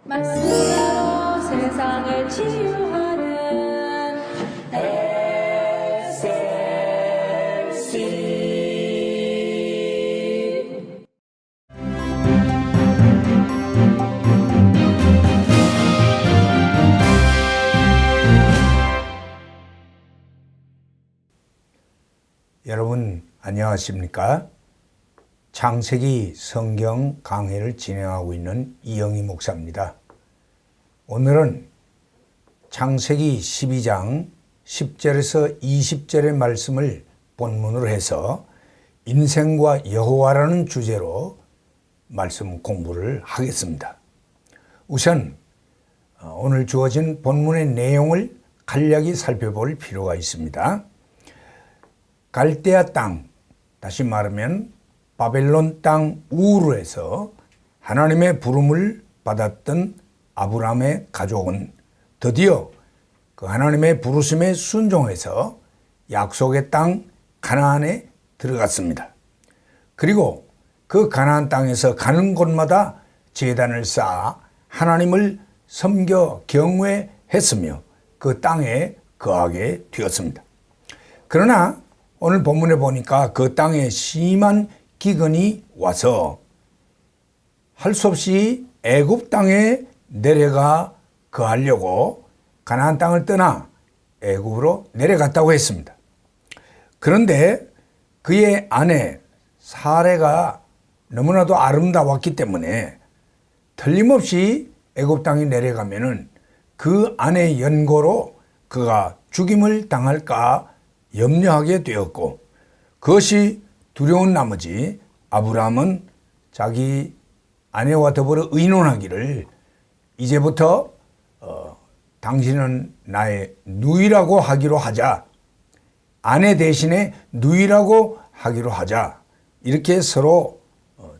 말씀으로 세상을 치유하는 SLC. 여러분 안녕하십니까? 창세기 성경 강해를 진행하고 있는 이영희 목사입니다. 오늘은 창세기 12장 10절에서 20절의 말씀을 본문으로 해서 인생과 여호와라는 주제로 말씀 공부를 하겠습니다. 우선 오늘 주어진 본문의 내용을 간략히 살펴볼 필요가 있습니다. 갈대아 땅, 다시 말하면 바벨론 땅 우르에서 하나님의 부름을 받았던 아브라함의 가족은 드디어 그 하나님의 부르심에 순종해서 약속의 땅 가나안에 들어갔습니다. 그리고 그 가나안 땅에서 가는 곳마다 제단을 쌓아 하나님을 섬겨 경외했으며 그 땅에 거하게 되었습니다. 그러나 오늘 본문에 보니까 그 땅에 심한 기근이 와서 할 수 없이 애굽 땅에 내려가 거하려고 가나안 땅을 떠나 애굽으로 내려갔다고 했습니다. 그런데 그의 아내 사레가 너무나도 아름다웠기 때문에 틀림없이 애굽 땅에 내려가면은 그 아내의 연고로 그가 죽임을 당할까 염려하게 되었고, 그것이 두려운 나머지 아브라함은 자기 아내와 더불어 의논하기를 이제부터 당신은 나의 누이라고 하기로 하자, 아내 대신에 누이라고 하기로 하자, 이렇게 서로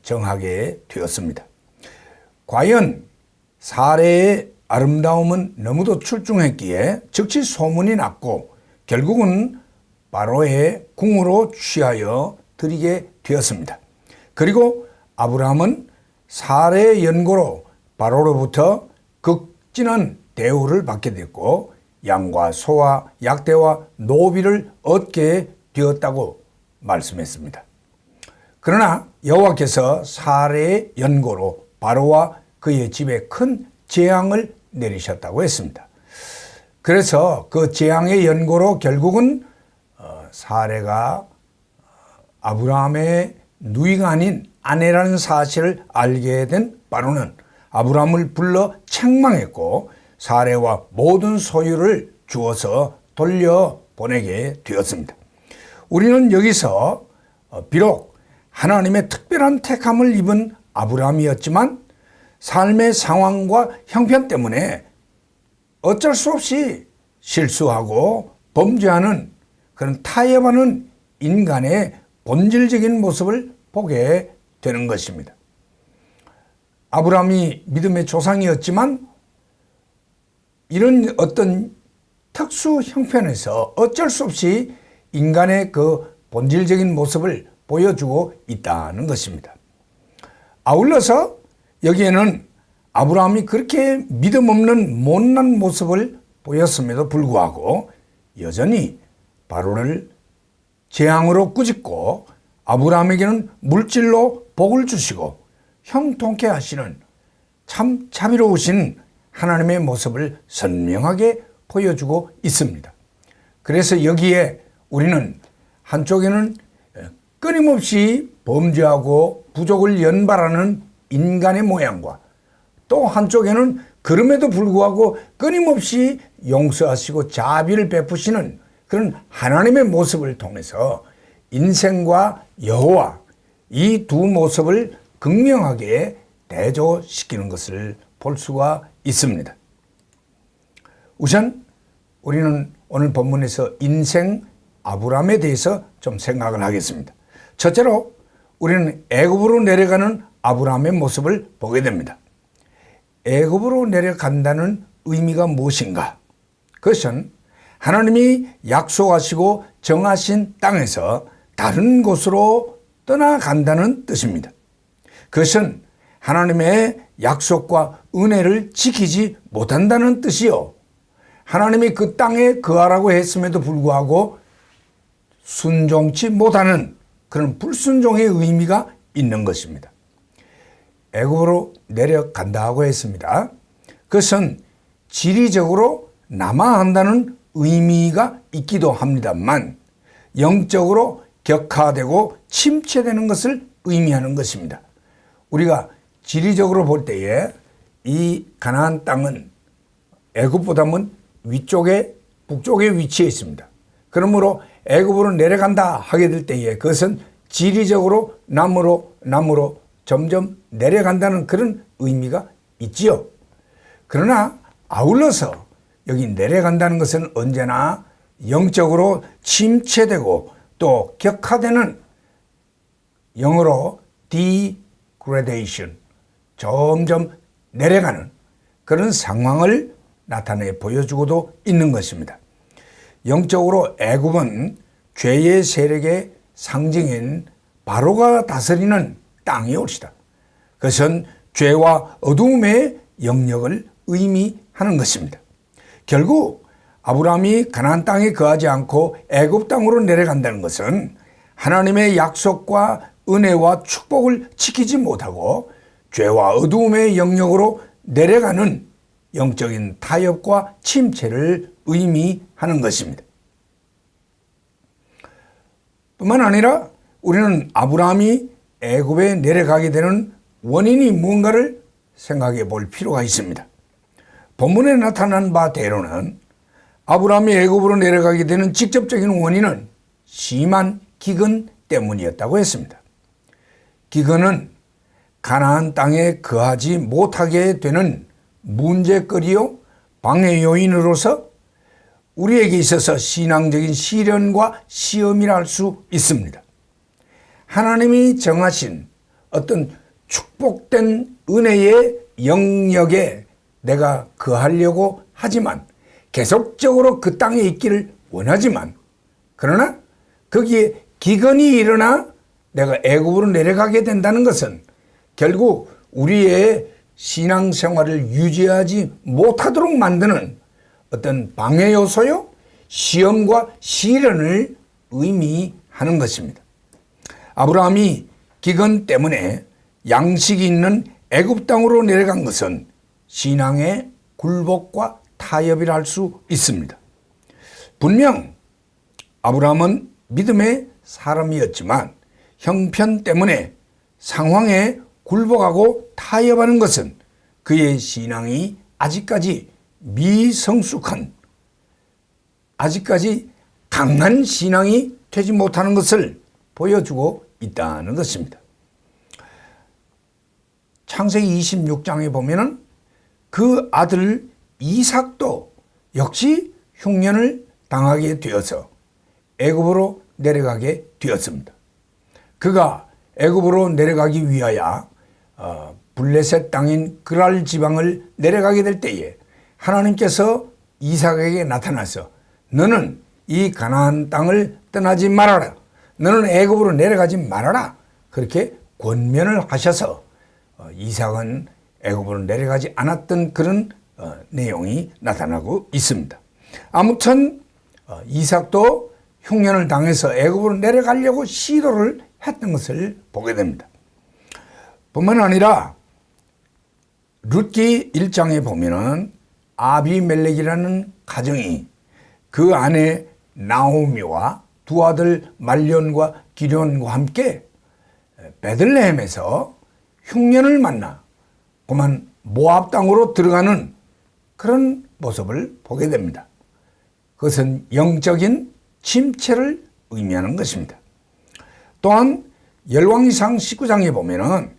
정하게 되었습니다. 과연 사레의 아름다움은 너무도 출중했기에 즉시 소문이 났고 결국은 바로의 궁으로 취하여 드리게 되었습니다. 그리고 아브라함은 사레의 연고로 바로로부터 극진한 대우를 받게 됐고 양과 소와 약대와 노비를 얻게 되었다고 말씀했습니다. 그러나 여호와께서 사레의 연고로 바로와 그의 집에 큰 재앙을 내리셨다고 했습니다. 그래서 그 재앙의 연고로 결국은 사레가 아브라함의 누이가 아닌 아내라는 사실을 알게 된 바로는 아브라함을 불러 책망했고 사레와 모든 소유를 주어서 돌려보내게 되었습니다. 우리는 여기서 비록 하나님의 특별한 택함을 입은 아브라함이었지만 삶의 상황과 형편 때문에 어쩔 수 없이 실수하고 범죄하는 그런 타협하는 인간의 본질적인 모습을 보게 되는 것입니다. 아브라함이 믿음의 조상이었지만 이런 어떤 특수 형편에서 어쩔 수 없이 인간의 그 본질적인 모습을 보여주고 있다는 것입니다. 아울러서 여기에는 아브라함이 그렇게 믿음 없는 못난 모습을 보였음에도 불구하고 여전히 바로를 재앙으로 꾸짖고 아브라함에게는 물질로 복을 주시고 형통케 하시는 참 자비로우신 하나님의 모습을 선명하게 보여주고 있습니다. 그래서 여기에 우리는 한쪽에는 끊임없이 범죄하고 부족을 연발하는 인간의 모양과 또 한쪽에는 그럼에도 불구하고 끊임없이 용서하시고 자비를 베푸시는 그런 하나님의 모습을 통해서 인생과 여호와 이 두 모습을 극명하게 대조시키는 것을 볼 수가 있습니다. 우선 우리는 오늘 본문에서 인생 아브라함에 대해서 좀 생각을 하겠습니다. 첫째로 우리는 애굽으로 내려가는 아브라함의 모습을 보게 됩니다. 애굽으로 내려간다는 의미가 무엇인가? 그것은 하나님이 약속하시고 정하신 땅에서 다른 곳으로 떠나간다는 뜻입니다. 그것은 하나님의 약속과 은혜를 지키지 못한다는 뜻이요. 하나님이 그 땅에 거하라고 했음에도 불구하고 순종치 못하는 그런 불순종의 의미가 있는 것입니다. 애굽으로 내려간다고 했습니다. 그것은 지리적으로 남아한다는 의미가 있기도 합니다만 영적으로 격화되고 침체되는 것을 의미하는 것입니다. 우리가 지리적으로 볼 때에 이 가나안 땅은 애굽보다는 위쪽에 북쪽에 위치해 있습니다. 그러므로 애굽으로 내려간다 하게 될 때에 그것은 지리적으로 남으로 점점 내려간다는 그런 의미가 있지요. 그러나 아울러서 여기 내려간다는 것은 언제나 영적으로 침체되고 또 격화되는, 영어로 degradation, 점점 내려가는 그런 상황을 나타내 보여주고도 있는 것입니다. 영적으로 애굽은 죄의 세력의 상징인 바로가 다스리는 땅이 옳시다. 그것은 죄와 어두움의 영역을 의미하는 것입니다. 결국 아브라함이 가나안 땅에 거하지 않고 애굽 땅으로 내려간다는 것은 하나님의 약속과 은혜와 축복을 지키지 못하고 죄와 어두움의 영역으로 내려가는 영적인 타협과 침체를 의미하는 것입니다. 뿐만 아니라 우리는 아브라함이 애굽에 내려가게 되는 원인이 무언가를 생각해 볼 필요가 있습니다. 본문에 나타난 바대로는 아브라함이 애굽으로 내려가게 되는 직접적인 원인은 심한 기근 때문이었다고 했습니다. 기근은 가나안 땅에 거하지 못하게 되는 문제거리요 방해 요인으로서 우리에게 있어서 신앙적인 시련과 시험이라 할 수 있습니다. 하나님이 정하신 어떤 축복된 은혜의 영역에 내가 거하려고 하지만 계속적으로 그 땅에 있기를 원하지만 그러나 거기에 기근이 일어나 내가 애굽으로 내려가게 된다는 것은 결국 우리의 신앙생활을 유지하지 못하도록 만드는 어떤 방해 요소요, 시험과 시련을 의미하는 것입니다. 아브라함이 기근 때문에 양식이 있는 애굽 땅으로 내려간 것은 신앙의 굴복과 타협이라 할 수 있습니다. 분명 아브라함은 믿음의 사람이었지만 형편 때문에 상황에 굴복하고 타협하는 것은 그의 신앙이 아직까지 미성숙한, 아직까지 강한 신앙이 되지 못하는 것을 보여주고 있다는 것입니다. 창세기 26장에 보면은 그 아들 이삭도 역시 흉년을 당하게 되어서 애굽으로 내려가게 되었습니다. 그가 애굽으로 내려가기 위하여 블레셋 땅인 그랄 지방을 내려가게 될 때에 하나님께서 이삭에게 나타나서 너는 이 가나안 땅을 떠나지 말아라. 너는 애굽으로 내려가지 말아라. 그렇게 권면을 하셔서 이삭은 애굽으로 내려가지 않았던 그런 내용이 나타나고 있습니다. 아무튼 이삭도 흉년을 당해서 애굽으로 내려가려고 시도를 했던 것을 보게 됩니다. 뿐만 아니라 룻기 1장에 보면은 아비멜렉이라는 가정이 그 아내 나오미와 두 아들 말련과 기련과 함께 베들레헴에서 흉년을 만나 그만 모압 땅으로 들어가는 그런 모습을 보게 됩니다. 그것은 영적인 침체를 의미하는 것입니다. 또한 열왕기상 19장에 보면은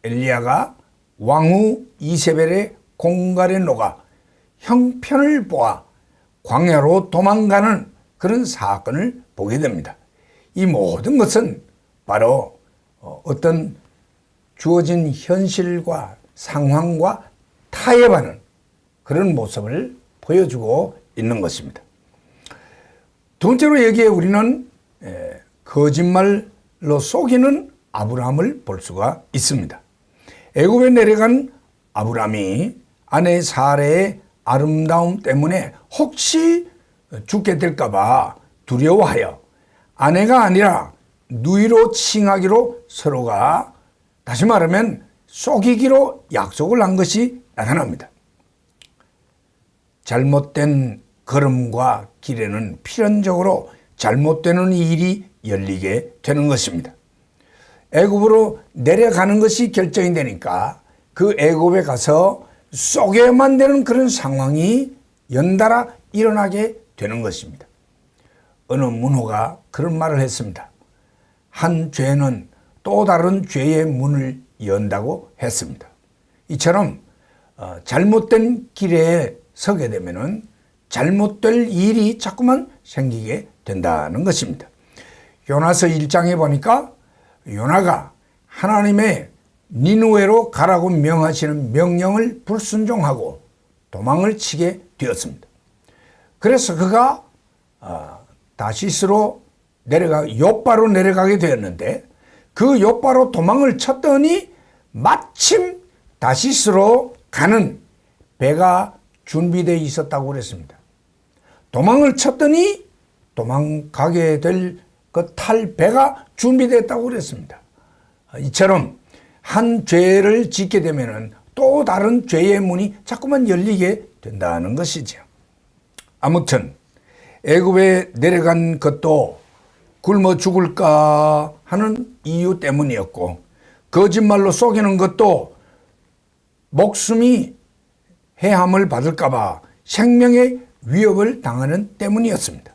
엘리야가 왕후 이세벨의 공갈에 녹아 형편을 보아 광야로 도망가는 그런 사건을 보게 됩니다. 이 모든 것은 바로 어떤 주어진 현실과 상황과 타협하는 그런 모습을 보여주고 있는 것입니다. 두 번째로 여기에 우리는 거짓말로 속이는 아브라함을 볼 수가 있습니다. 애굽에 내려간 아브라함이 아내 사레의 아름다움 때문에 혹시 죽게 될까봐 두려워하여 아내가 아니라 누이로 칭하기로 서로가 다시 말하면 속이기로 약속을 한 것이 나타납니다. 잘못된 걸음과 길에는 필연적으로 잘못되는 일이 열리게 되는 것입니다. 애굽으로 내려가는 것이 결정이 되니까 그 애굽에 가서 쏘게만 되는 그런 상황이 연달아 일어나게 되는 것입니다. 어느 문호가 그런 말을 했습니다. 한 죄는 또 다른 죄의 문을 연다고 했습니다. 이처럼 잘못된 길에 서게 되면은 잘못될 일이 자꾸만 생기게 된다는 것입니다. 요나서 1장에 보니까 요나가 하나님의 니느웨로 가라고 명하시는 명령을 불순종하고 도망을 치게 되었습니다. 그래서 그가 다시스로 요빠로 내려가게 되었는데 그 요빠로 도망을 쳤더니 마침 다시스로 가는 배가 준비되어 있었다고 그랬습니다. 도망을 쳤더니 도망가게 될 그 탈 배가 준비됐다고 그랬습니다. 이처럼 한 죄를 짓게 되면은 또 다른 죄의 문이 자꾸만 열리게 된다는 것이죠. 아무튼 애굽에 내려간 것도 굶어 죽을까 하는 이유 때문이었고 거짓말로 속이는 것도 목숨이 해함을 받을까 봐 생명의 위협을 당하는 때문이었습니다.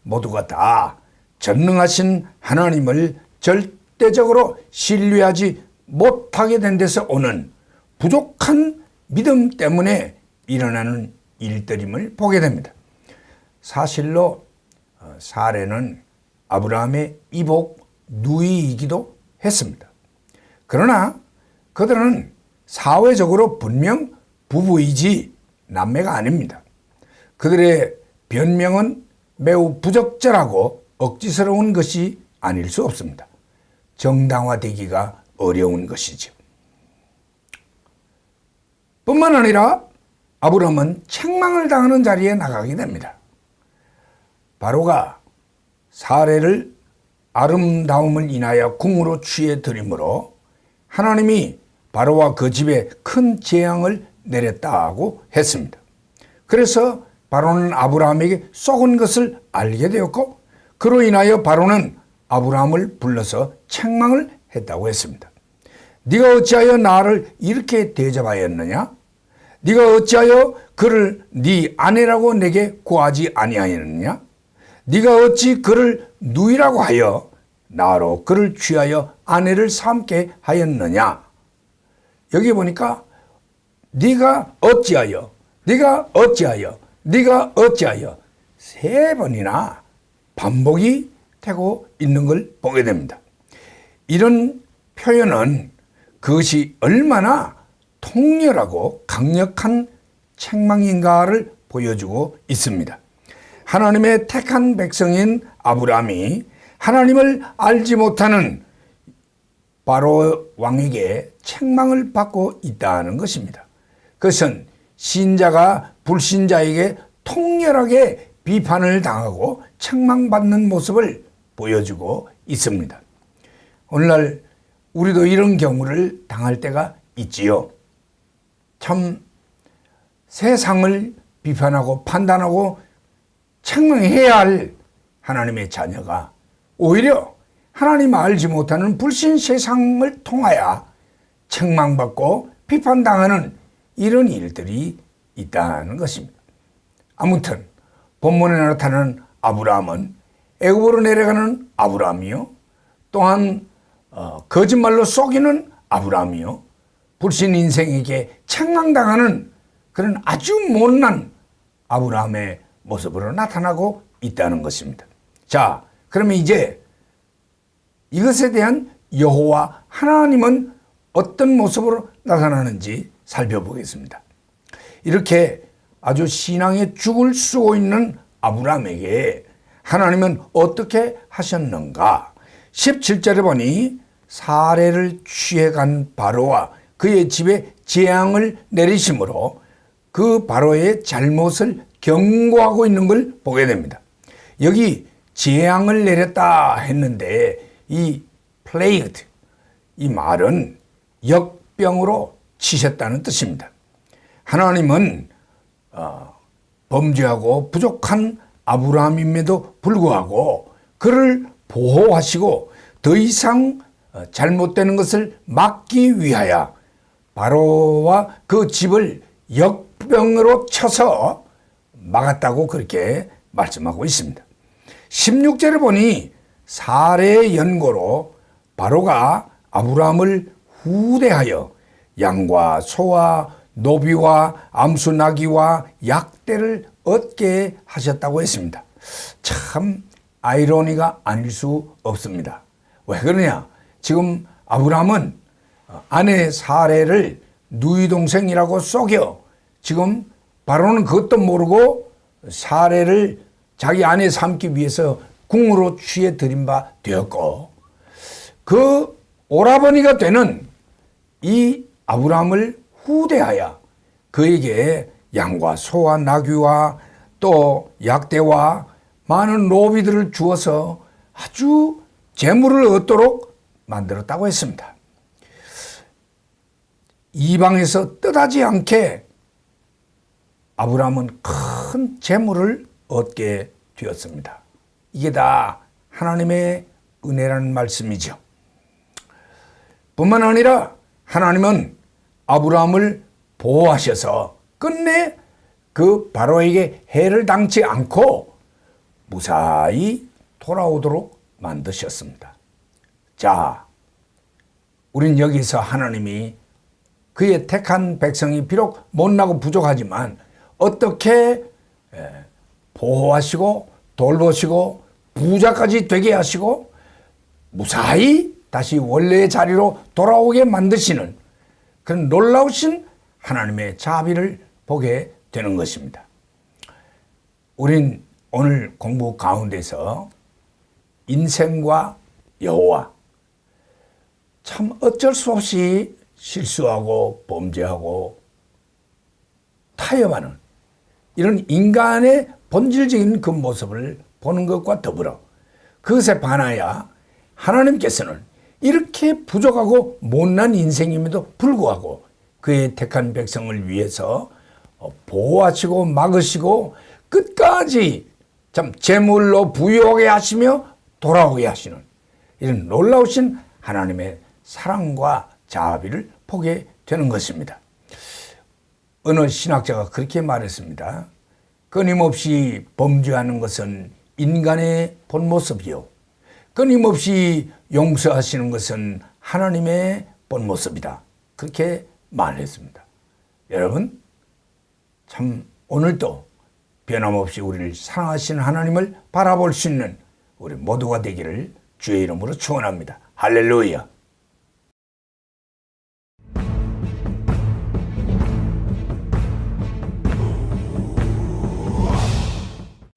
모두가 다 전능하신 하나님을 절대적으로 신뢰하지 못하게 된 데서 오는 부족한 믿음 때문에 일어나는 일들임을 보게 됩니다. 사실로 사레는 아브라함의 이복 누이이기도 했습니다. 그러나 그들은 사회적으로 분명 부부이지 남매가 아닙니다. 그들의 변명은 매우 부적절하고 억지스러운 것이 아닐 수 없습니다. 정당화되기가 어려운 것이죠. 뿐만 아니라 아브라함은 책망을 당하는 자리에 나가게 됩니다. 바로가 사레를 아름다움을 인하여 궁으로 취해 들이므로 하나님이 바로와 그 집에 큰 재앙을 내렸다고 했습니다. 그래서 바로는 아브라함에게 쏘은 것을 알게 되었고 그로 인하여 바로는 아브라함을 불러서 책망을 했다고 했습니다. 네가 어찌하여 나를 이렇게 대접하였느냐? 네가 어찌하여 그를 네 아내라고 내게 구하지 아니하였느냐? 네가 어찌 그를 누이라고 하여 나로 그를 취하여 아내를 삼게 하였느냐? 여기 보니까 네가 어찌하여 세 번이나 반복이 되고 있는 걸 보게 됩니다. 이런 표현은 그것이 얼마나 통렬하고 강력한 책망인가를 보여주고 있습니다. 하나님의 택한 백성인 아브라함이 하나님을 알지 못하는 바로 왕에게 책망을 받고 있다는 것입니다. 그것은 신자가 불신자에게 통렬하게 비판을 당하고 책망받는 모습을 보여주고 있습니다. 오늘날 우리도 이런 경우를 당할 때가 있지요. 참 세상을 비판하고 판단하고 책망해야 할 하나님의 자녀가 오히려 하나님 알지 못하는 불신 세상을 통하여 책망받고 비판당하는 이런 일들이 있다는 것입니다. 아무튼 본문에 나타나는 아브라함은 애굽으로 내려가는 아브라함이요, 또한 거짓말로 속이는 아브라함이요, 불신 인생에게 책망당하는 그런 아주 못난 아브라함의 모습으로 나타나고 있다는 것입니다. 자, 그러면 이제 이것에 대한 여호와 하나님은 어떤 모습으로 나타나는지 살펴보겠습니다. 이렇게 아주 신앙의 죽을 쓰고 있는 아브라함에게 하나님은 어떻게 하셨는가? 17절에 보니 사레를 취해간 바로와 그의 집에 재앙을 내리심으로 그 바로의 잘못을 경고하고 있는 걸 보게 됩니다. 여기 재앙을 내렸다 했는데 이 plagued, 이 말은 역병으로 치셨다는 뜻입니다. 하나님은 범죄하고 부족한 아브라함임에도 불구하고 그를 보호하시고 더 이상 잘못되는 것을 막기 위하여 바로와 그 집을 역병으로 쳐서 막았다고 그렇게 말씀하고 있습니다. 16절에 보니 사례의 연고로 바로가 아브라함을 후대하여 양과 소와 노비와 암수 나귀와 약대를 얻게 하셨다고 했습니다. 참 아이러니가 아닐 수 없습니다. 왜 그러냐? 지금 아브라함은 아내 사례를 누이 동생이라고 속여 지금 바로는 그것도 모르고 사례를 자기 아내 삼기 위해서 궁으로 취해 들인 바 되었고 그 오라버니가 되는 이 아브라함을 후대하여 그에게 양과 소와 나귀와 또 약대와 많은 노비들을 주어서 아주 재물을 얻도록 만들었다고 했습니다. 이방에서 뜻하지 않게 아브라함은 큰 재물을 얻게 되었습니다. 이게 다 하나님의 은혜라는 말씀이죠. 뿐만 아니라 하나님은 아브라함을 보호하셔서 끝내 그 바로에게 해를 당치 않고 무사히 돌아오도록 만드셨습니다. 자, 우린 여기서 하나님이 그의 택한 백성이 비록 못나고 부족하지만 어떻게 보호하시고 돌보시고 부자까지 되게 하시고 무사히 다시 원래의 자리로 돌아오게 만드시는 그런 놀라우신 하나님의 자비를 보게 되는 것입니다. 우린 오늘 공부 가운데서 인생과 여호와, 참 어쩔 수 없이 실수하고 범죄하고 타협하는 이런 인간의 본질적인 그 모습을 보는 것과 더불어 그것에 반하여 하나님께서는 이렇게 부족하고 못난 인생임에도 불구하고 그의 택한 백성을 위해서 보호하시고 막으시고 끝까지 참 재물로 부유하게 하시며 돌아오게 하시는 이런 놀라우신 하나님의 사랑과 자비를 보게 되는 것입니다. 어느 신학자가 그렇게 말했습니다. 끊임없이 범죄하는 것은 인간의 본 모습이요, 끊임없이 용서하시는 것은 하나님의 본 모습이다. 그렇게 말했습니다. 여러분, 참 오늘도 변함없이 우리를 사랑하시는 하나님을 바라볼 수 있는 우리 모두가 되기를 주의 이름으로 축원합니다. 할렐루야.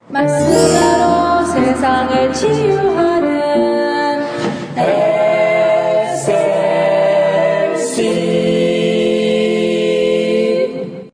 말씀으로 세상을 치유하는